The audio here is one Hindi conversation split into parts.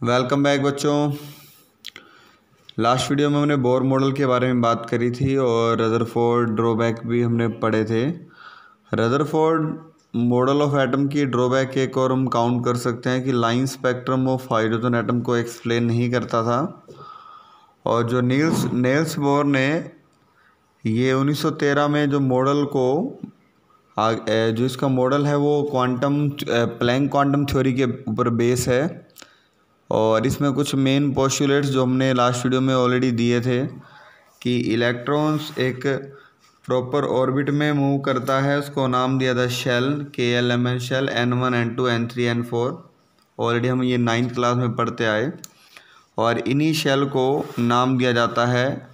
वेलकम बैक बच्चों। लास्ट वीडियो में हमने बोर मॉडल के बारे में बात करी थी और रदरफोर्ड ड्रॉबैक भी हमने पढ़े थे। रदरफोर्ड मॉडल ऑफ एटम की ड्रॉबैक एक और हम काउंट कर सकते हैं कि line spectrum of hydrogen atom को एक्सप्लेन नहीं करता था। और जो नील्स बोर ने ये 1913 में जो मॉडल को जो इसका मॉडल है वो प्लैंक क्वांटम थ्योरी के ऊपर बेस है। और इसमें कुछ मेन पोस्टुलेट्स जो हमने लास्ट वीडियो में ऑलरेडी दिए थे कि इलेक्ट्रॉन्स एक प्रॉपर ऑर्बिट में मूव करता है, उसको नाम दिया था shell, KLMN shell, N1 N2 N3 N4। Already हम ये 9th क्लास में पढ़ते आए। और इन्हीं शेल को नाम दिया जाता है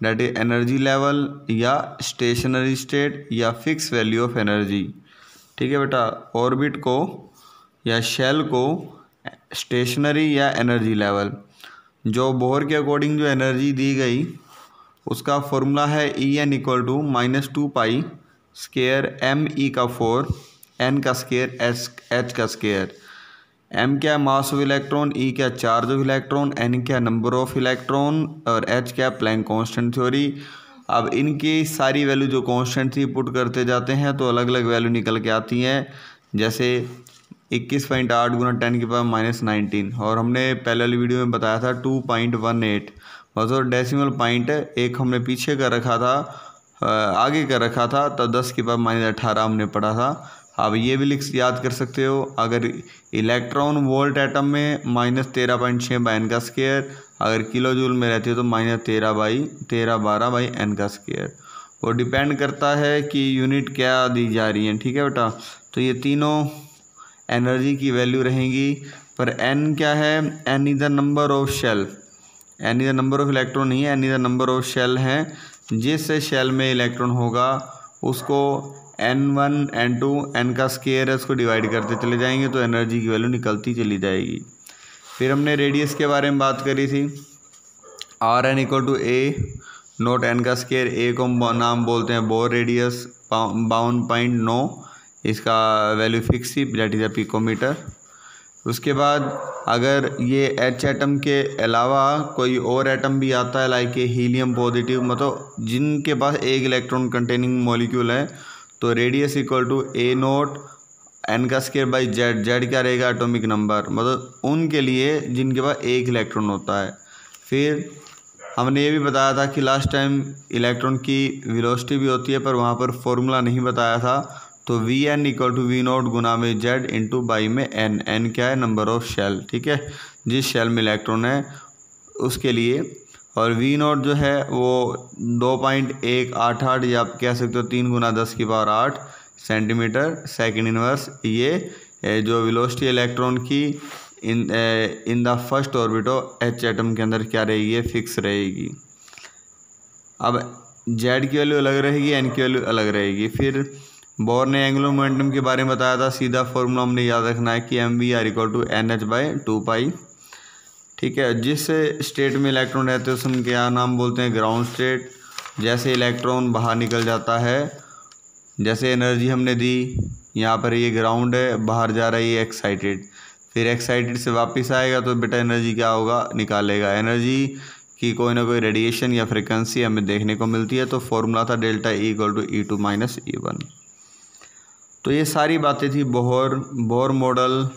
डेट इज एनर्जी लेवल या स्टेशनरी स्टेट या फिक्स वैल्यू ऑफ एनर्जी। ठीक है बेटा, ऑर्बिट को या शेल को स्टेशनरी या एनर्जी लेवल, जो बोर के अकॉर्डिंग जो एनर्जी दी गई उसका फॉर्मूला है En equal to -2 pi square ME का 4 N का स्केयर H का स्केयर। M क्या मास ऑफ इलेक्ट्रॉन, E क्या चार्ज ऑफ इलेक्ट्रॉन, N क्या नंबर ऑफ इलेक्ट्रॉन और H क्या प्लैंक कांस्टेंट थ्योरी। अब इनकी सारी वैल्यू जो कांस्टेंट थी पुट करते जाते हैं तो अलग अलग वैल्यू निकल के आती हैं। जैसे 21.8 गुना 10⁻⁻19 और हमने पहले वाली वीडियो में बताया था 2.18 मतलब डेसिमल पॉइंट एक हमने पीछे का रखा था, आगे का रखा था, तो 10⁻18 हमने पढ़ा था। अब ये भी याद कर सकते हो, अगर इलेक्ट्रॉन वोल्ट एटम में -13.6/N का स्केयर, अगर किलो जूल में रहती है तो -13/1312/N का स्केयर। वो डिपेंड करता है कि यूनिट क्या दी जा रही है। ठीक है बेटा, तो ये तीनों एनर्जी की वैल्यू रहेंगी। पर N क्या है, N is the number of shell, N is the number of electron नहीं है, N is the number of shell हैं। जिस शेल में इलेक्ट्रॉन होगा उसको N1 N2 N का स्केयर है उसको डिवाइड करते चले जाएंगे तो एनर्जी की वैल्यू निकलती चली जाएगी। फिर हमने रेडियस के बारे में बात करी थी, Rn equal to A naught N का स्केयर। A को नाम बोलते हैं बोर रेडियस 52.9, इसका वैल्यू फिक्स थी, दैट इज़ अ पिकोमीटर। उसके बाद अगर ये H एटम के अलावा कोई और एटम भी आता है लाइक हीलियम पॉजिटिव, मतलब जिनके पास एक इलेक्ट्रॉन कंटेनिंग मॉलिक्यूल है, तो radius equal to A naught N का स्केयर बाई Z। Z क्या रहेगा, एटॉमिक नंबर, मतलब उनके लिए जिनके पास एक इलेक्ट्रॉन होता है। फिर हमने ये भी बताया था कि लास्ट टाइम इलेक्ट्रॉन की वेलोसिटी भी होती है पर वहाँ पर फॉर्मूला नहीं बताया था, तो Vn equal to V naught गुना में Z इंटू बाई में N। N क्या है, नंबर ऑफ शेल। ठीक है, जिस शेल में इलेक्ट्रॉन है उसके लिए। और V नोट जो है वो 2.188 या आप कह सकते हो 3 गुना 10⁸ सेंटीमीटर सेकेंड इनवर्स। ये जो वेलोसिटी इलेक्ट्रॉन की in the first orbit of H atom के अंदर क्या रहेगी, फिक्स रहेगी। अब Z की वैल्यू अलग रहेगी, N की वैल्यू अलग रहेगी। फिर बोर ने एंगुलर मोमेंटम के बारे में बताया था, सीधा फॉर्मूला हमने याद रखना है कि MVR इक्वल टू NH/2 पाई। ठीक है, जिस स्टेट में इलेक्ट्रॉन रहते हैं उसमें क्या नाम बोलते हैं, ग्राउंड स्टेट। जैसे इलेक्ट्रॉन बाहर निकल जाता है, जैसे एनर्जी हमने दी, यहाँ पर ये ग्राउंड है, बाहर जा रही है एक्साइटेड, फिर एक्साइटेड से वापस आएगा तो बेटा एनर्जी क्या होगा, निकालेगा। एनर्जी की कोई ना कोई रेडिएशन या फ्रिक्वेंसी हमें देखने को मिलती है, तो फॉर्मूला था delta E equal to E2 minus E1। तो ये सारी बातें थी। बोर मॉडल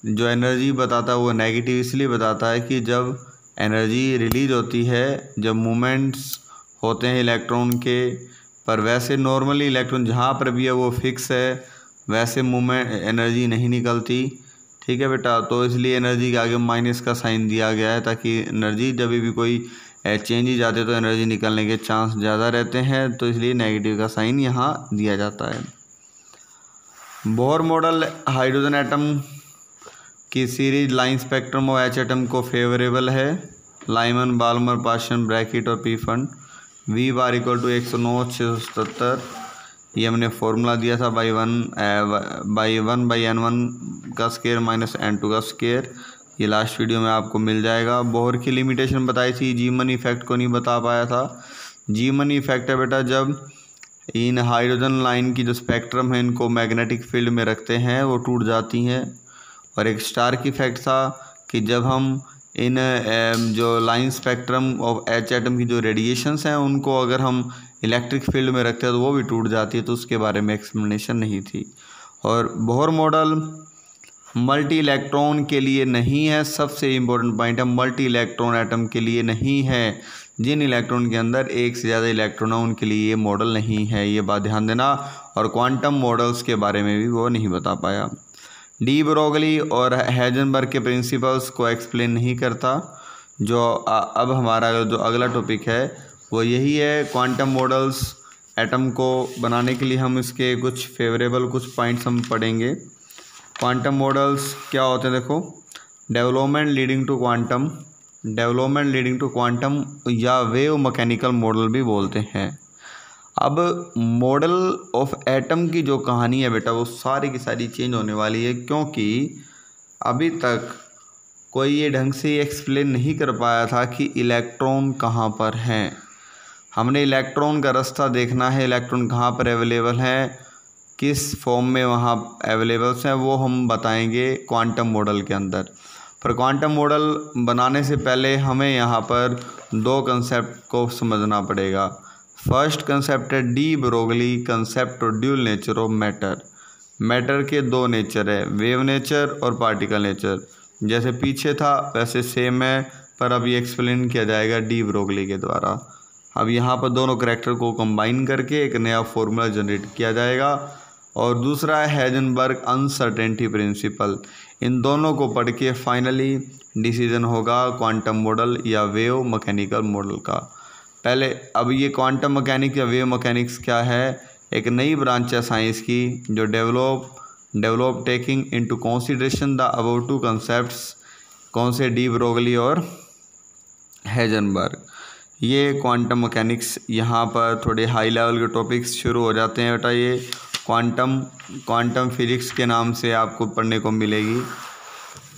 जो एनर्जी बताता है वो नेगेटिव इसलिए बताता है कि जब एनर्जी रिलीज होती है, जब मूवमेंट्स होते हैं इलेक्ट्रॉन के, पर वैसे नॉर्मली इलेक्ट्रॉन जहाँ पर भी है वो फिक्स है, वैसे मूवमेंट एनर्जी नहीं निकलती। ठीक है बेटा, तो इसलिए एनर्जी के आगे माइनस का साइन दिया गया है ताकि एनर्जी जब भी कोई चेंजेज आते तो एनर्जी निकलने के चांस ज़्यादा रहते हैं, तो इसलिए नेगेटिव का साइन यहाँ दिया जाता है। बोर मॉडल हाइड्रोजन एटम की सीरीज लाइन स्पेक्ट्रम और H एटम को फेवरेबल है। लाइमन, बाल्मर, पाशन, ब्रैकेट और पीफन। V बार इक्वल टू 109/677, ये हमने फॉर्मूला दिया था बाई 1/N1 का स्केयर माइनस N2 का स्केयर। ये लास्ट वीडियो में आपको मिल जाएगा। बोर की लिमिटेशन बताई थी, जीमन इफेक्ट को नहीं बता पाया था। जीमन इफेक्ट है बेटा जब इन हाइड्रोजन लाइन की जो स्पेक्ट्रम है इनको मैग्नेटिक फील्ड में रखते हैं वो टूट जाती हैं। और एक स्टार्क इफेक्ट था कि जब हम इन जो line spectrum of H atom की जो रेडिएशंस हैं उनको अगर हम इलेक्ट्रिक फील्ड में रखते हैं तो वो भी टूट जाती है, तो उसके बारे में एक्सप्लेनेशन नहीं थी। और बोहर मॉडल मल्टी इलेक्ट्रॉन के लिए नहीं है, सबसे इम्पोर्टेंट पॉइंट है, मल्टी इलेक्ट्रॉन एटम के लिए नहीं है। जिन इलेक्ट्रॉन के अंदर एक से ज़्यादा इलेक्ट्रॉन है उनके लिए ये मॉडल नहीं है, ये बात ध्यान देना। और क्वांटम मॉडल्स के बारे में भी वो नहीं बता पाया। डी ब्रोगली और हेजनबर्ग के प्रिंसिपल्स को एक्सप्लेन नहीं करता। जो अब हमारा जो अगला टॉपिक है वो यही है, क्वांटम मॉडल्स एटम को बनाने के लिए हम इसके कुछ फेवरेबल कुछ पॉइंट्स हम पढ़ेंगे। क्वांटम मॉडल्स क्या होते हैं देखो, डेवलपमेंट लीडिंग टू क्वांटम या वेव मैकेनिकल मॉडल भी बोलते हैं। अब मॉडल ऑफ एटम की जो कहानी है बेटा वो सारी की सारी चेंज होने वाली है, क्योंकि अभी तक कोई ये ढंग से एक्सप्लेन नहीं कर पाया था कि इलेक्ट्रॉन कहाँ पर हैं। हमने इलेक्ट्रॉन का रास्ता देखना है, इलेक्ट्रॉन कहाँ पर अवेलेबल हैं, किस फॉर्म में वहाँ अवेलेबल्स हैं, वो हम बताएंगे क्वांटम मॉडल के अंदर। पर क्वांटम मॉडल बनाने से पहले हमें यहाँ पर दो कंसेप्ट को समझना पड़ेगा। फर्स्ट कंसेप्ट है डी ब्रोगली कंसेप्ट और dual nature of matter. Matter के दो नेचर है, वेव नेचर और पार्टिकल नेचर। जैसे पीछे था वैसे सेम है, पर अब ये एक्सप्लेन किया जाएगा डी ब्रोगली के द्वारा। अब यहाँ पर दोनों करैक्टर को कंबाइन करके एक नया फॉर्मूला जनरेट किया जाएगा। और दूसरा है हेजनबर्ग अनसर्टेनिटी प्रिंसिपल। इन दोनों को पढ़ के फाइनली डिसीजन होगा क्वांटम मॉडल या वेव मैकेनिकल मॉडल का। पहले अब ये क्वांटम मैकेनिक्स या वेव मैकेनिक्स क्या है, एक नई ब्रांच है साइंस की जो develop taking into consideration the about two concepts, कौन से, डी ब्रोगली और हेजनबर्ग। ये क्वांटम मैकेनिक्स यहाँ पर थोड़े हाई लेवल के टॉपिक्स शुरू हो जाते हैं बेटा। ये क्वांटम फिजिक्स के नाम से आपको पढ़ने को मिलेगी।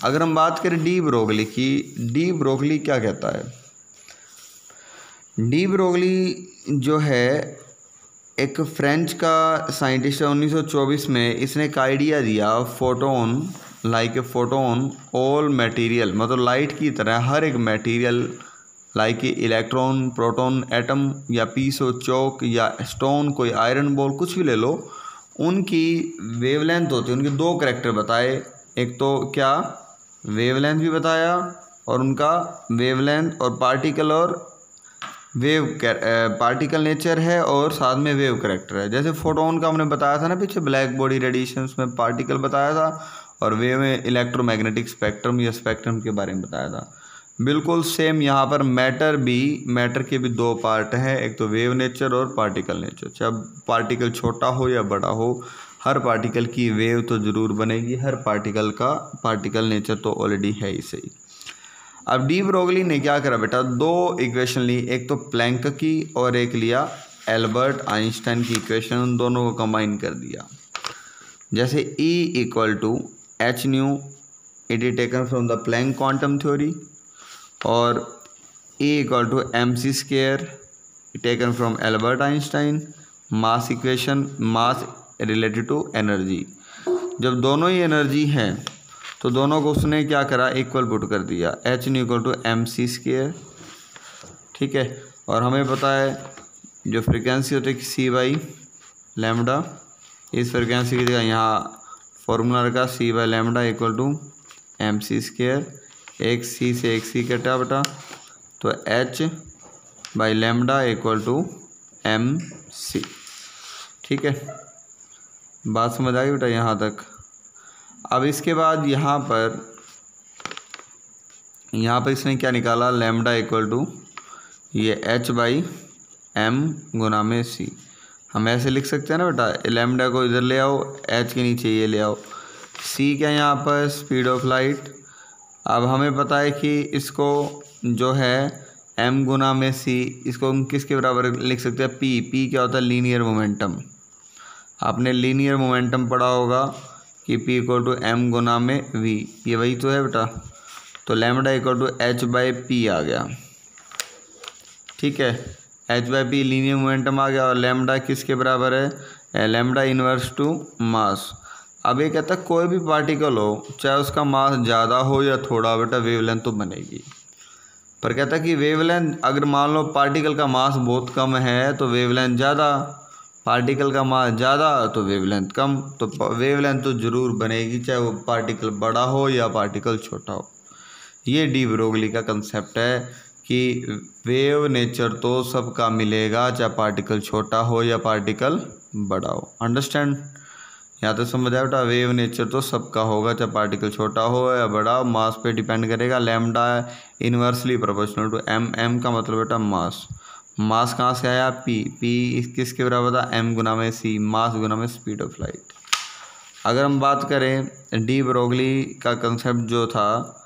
अगर हम बात करें डी ब्रोगली की, डी ब्रोगली क्या कहता है। डी ब्रोगली जो है एक फ्रेंच का साइंटिस्ट है। 1924 में इसने एक आइडिया दिया, photon like a photon all material, मतलब लाइट की तरह हर एक material like electron, proton, atom या पीस ऑफ चौक या स्टोन, कोई आयरन बॉल, कुछ भी ले लो, उनकी वेवलेंथ होती है। उनके दो करैक्टर बताए, एक तो क्या वेवलेंथ भी बताया और उनका वेवलेंथ और पार्टिकल नेचर है और साथ में वेव करैक्टर है। जैसे फोटोन का हमने बताया था ना पीछे, ब्लैक बॉडी रेडिएशंस में पार्टिकल बताया था, और वेव में इलेक्ट्रोमैग्नेटिक स्पेक्ट्रम या स्पेक्ट्रम के बारे में बताया था। बिल्कुल सेम यहाँ पर मैटर के भी दो पार्ट हैं, एक तो वेव नेचर और पार्टिकल नेचर। चाहे पार्टिकल छोटा हो या बड़ा हो, हर पार्टिकल की वेव तो ज़रूर बनेगी, हर पार्टिकल का पार्टिकल नेचर तो ऑलरेडी है ही सही। अब डी ब्रोगली ने क्या करा बेटा, दो इक्वेशन ली, एक तो प्लैंक की और एक लिया एल्बर्ट आइंस्टाइन की इक्वेशन, उन दोनों को कंबाइन कर दिया। जैसे E = h nu, it is taken from the Planck quantum theory, और E = mc² taken from Albert Einstein. Mass equation, mass related to energy. जब दोनों ही एनर्जी हैं तो दोनों को उसने क्या करा, इक्वल पुट कर दिया, h = mc²। ठीक है, और हमें पता है जो फ्रिक्वेंसी होती है c/λ, इस फ्रिक्वेंसी की जगह यहाँ फॉर्मूला रखा c/λ = mc²। एक c से एक c कटा बेटा, तो h/λ = mc। ठीक है, बात समझ आ गई बेटा यहाँ तक। अब इसके बाद यहाँ पर इसने क्या निकाला, लैम्डा = ये h/m/c। हम ऐसे लिख सकते हैं ना बेटा, लैम्डा को इधर ले आओ, h के नीचे ये ले आओ। c क्या यहाँ पर, स्पीड ऑफ लाइट। अब हमें पता है कि इसको जो है m/c, इसको हम किसके बराबर लिख सकते हैं, p क्या होता है, लीनियर मोमेंटम। आपने लीनियर मोमेंटम पढ़ा होगा कि p = m/v, ये वही तो है बेटा। तो लैम्डा = h/p आ गया। ठीक है, h/p लीनियर मोमेंटम आ गया, और लैम्डा किसके बराबर है, लैम्डा इन्वर्स टू मास। अब ये कहता है कोई भी पार्टिकल हो, चाहे उसका मास ज़्यादा हो या थोड़ा, बेटा वेवलेंथ तो बनेगी। पर कहता है कि वेवलेंथ, अगर मान लो पार्टिकल का मास बहुत कम है तो वेवलेंथ ज़्यादा, पार्टिकल का मास ज़्यादा तो वेवलेंथ कम, तो वेवलेंथ तो ज़रूर बनेगी, चाहे वो पार्टिकल बड़ा हो या पार्टिकल छोटा हो। ये डी ब्रोगली का कंसेप्ट है कि वेव नेचर तो सबका मिलेगा, चाहे पार्टिकल छोटा हो या पार्टिकल बड़ा हो। अंडरस्टैंड? यहाँ तो समझ आया बेटा, वेव नेचर तो सबका होगा, चाहे पार्टिकल छोटा हो या बड़ा, मास पे डिपेंड करेगा। Lambda inversely proportional to M, M का मतलब बेटा मास। मास कहाँ से आया? पी किसके बराबर था? एम गुना में सी, मास गुना में स्पीड ऑफ लाइट। अगर हम बात करें डी ब्रोगली का कंसेप्ट जो था,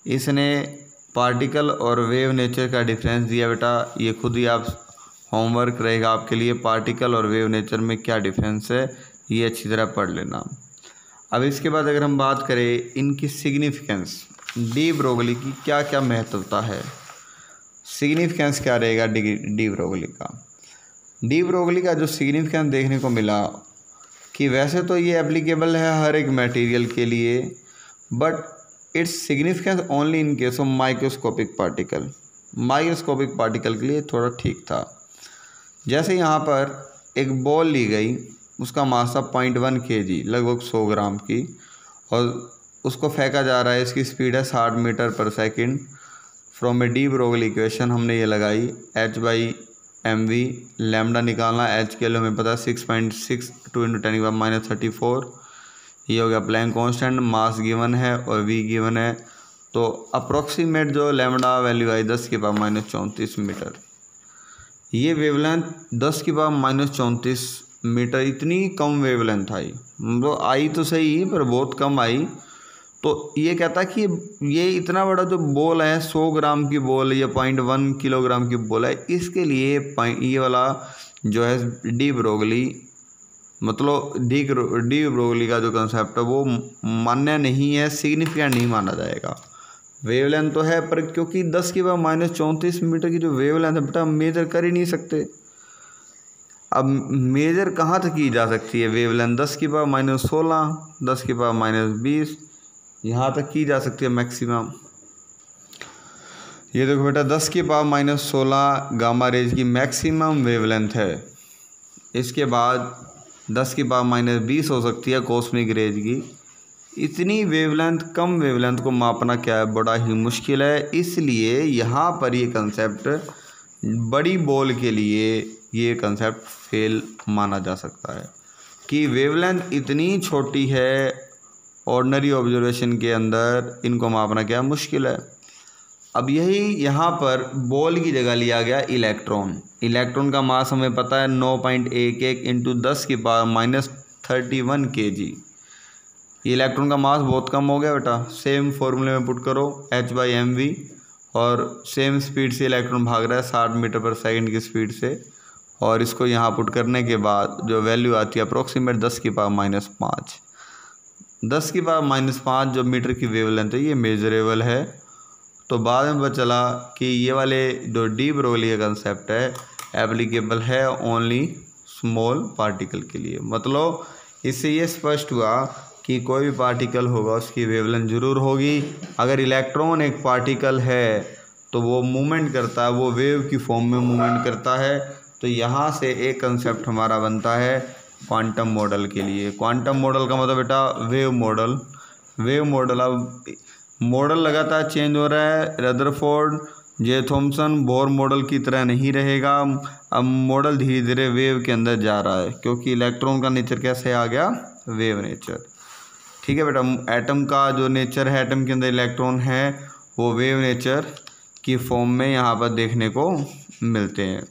इसने पार्टिकल और वेव नेचर का डिफरेंस दिया बेटा। ये खुद ही आप होमवर्क रहेगा आपके लिए, पार्टिकल और वेव नेचर में क्या डिफरेंस है ये अच्छी तरह पढ़ लेना। अब इसके बाद अगर हम बात करें इनकी सिग्निफिकेंस, डी ब्रोगली की क्या क्या महत्वता है, सिग्निफिकेंस क्या रहेगा डी ब्रोगली का। डी ब्रोगली का जो सिग्निफिकेंस देखने को मिला कि वैसे तो ये एप्लीकेबल है हर एक मटेरियल के लिए, but its significance only in case of microscopic particle. Microscopic particle के लिए थोड़ा ठीक था। जैसे यहाँ पर एक बॉल ली गई, उसका मास था 0.1 kg, लगभग 100 ग्राम की, और उसको फेंका जा रहा है, इसकी स्पीड है 60 मीटर पर second. From A de Broglie equation हमने ये लगाई H/mv, लैम्डा निकालना, H के लिए हमें पता है 6.62 × 10⁻34, ये हो गया प्लैंक कांस्टेंट। मास गिवन है और v गिवन है, तो अप्रोक्सीमेट जो लैम्डा वैल्यू आई 10⁻34 मीटर। ये वेवलेंथ 10⁻34 मीटर, इतनी कम वेवलेंथ आई, मतलब आई तो सही पर बहुत कम आई। तो ये कहता कि ये इतना बड़ा जो बॉल है, 100 ग्राम की बॉल या 0.1 किलोग्राम की बॉल है, इसके लिए ये वाला जो है डी ब्रोगली, मतलब डी ब्रोगली का जो कंसेप्ट है वो मान्य नहीं है, सिग्निफिकेंट नहीं माना जाएगा। वेवलेंथ तो है पर क्योंकि 10⁻34 मीटर की जो वेवलेंथ है बेटा, हम मेजर कर ही नहीं सकते। अब मेजर कहाँ तक की जा सकती है वेवलेंथ? 10⁻16, 10⁻20, यहाँ तक की जा सकती है मैक्सिमम। ये देखो बेटा 10⁻16 गामा रेज की मैक्सिमम वेवलेंथ है। इसके बाद 10⁻20 हो सकती है कॉस्मिक रेज की। इतनी वेवलेंथ, कम वेवलेंथ को मापना क्या है, बड़ा ही मुश्किल है। इसलिए यहाँ पर ये कंसेप्ट बड़ी बॉल के लिए ये कंसेप्ट फेल माना जा सकता है कि वेवलेंथ इतनी छोटी है, ऑर्डिनरी ऑब्जर्वेशन के अंदर इनको मापना क्या मुश्किल है। अब यही यहाँ पर बॉल की जगह लिया गया इलेक्ट्रॉन। इलेक्ट्रॉन का मास हमें पता है 9.11 × 10⁻31 kg। इलेक्ट्रॉन का मास बहुत कम हो गया बेटा। सेम फॉर्मूले में पुट करो H/mv, और सेम स्पीड से इलेक्ट्रॉन भाग रहा है 60 मीटर पर सेकंड की स्पीड से, और इसको यहाँ पुट करने के बाद जो वैल्यू आती है अप्रोक्सीमेट 10⁻5। 10⁻5 जो मीटर की वेवलेंथ है ये मेजरेबल है। तो बाद में पता चला कि ये वाले जो डी ब्रोगली का कंसेप्ट है एप्लीकेबल है ओनली स्मॉल पार्टिकल के लिए। मतलब इससे ये स्पष्ट हुआ कि कोई भी पार्टिकल होगा उसकी वेवलेंथ जरूर होगी। अगर इलेक्ट्रॉन एक पार्टिकल है तो वो मूवमेंट करता है, वो वेव की फॉर्म में मूवमेंट करता है। तो यहाँ से एक कंसेप्ट हमारा बनता है क्वांटम मॉडल के लिए। क्वांटम मॉडल का मतलब बेटा वेव मॉडल। वेव मॉडल, अब मॉडल लगातार चेंज हो रहा है। Rutherford, J Thomson, Bohr model की तरह नहीं रहेगा। अब मॉडल धीरे धीरे वेव के अंदर जा रहा है, क्योंकि इलेक्ट्रॉन का नेचर कैसे आ गया? Wave nature. ठीक है बेटा, एटम का जो नेचर है, एटम के अंदर इलेक्ट्रॉन है, वो वेव नेचर की फॉर्म में यहाँ पर देखने को मिलते हैं।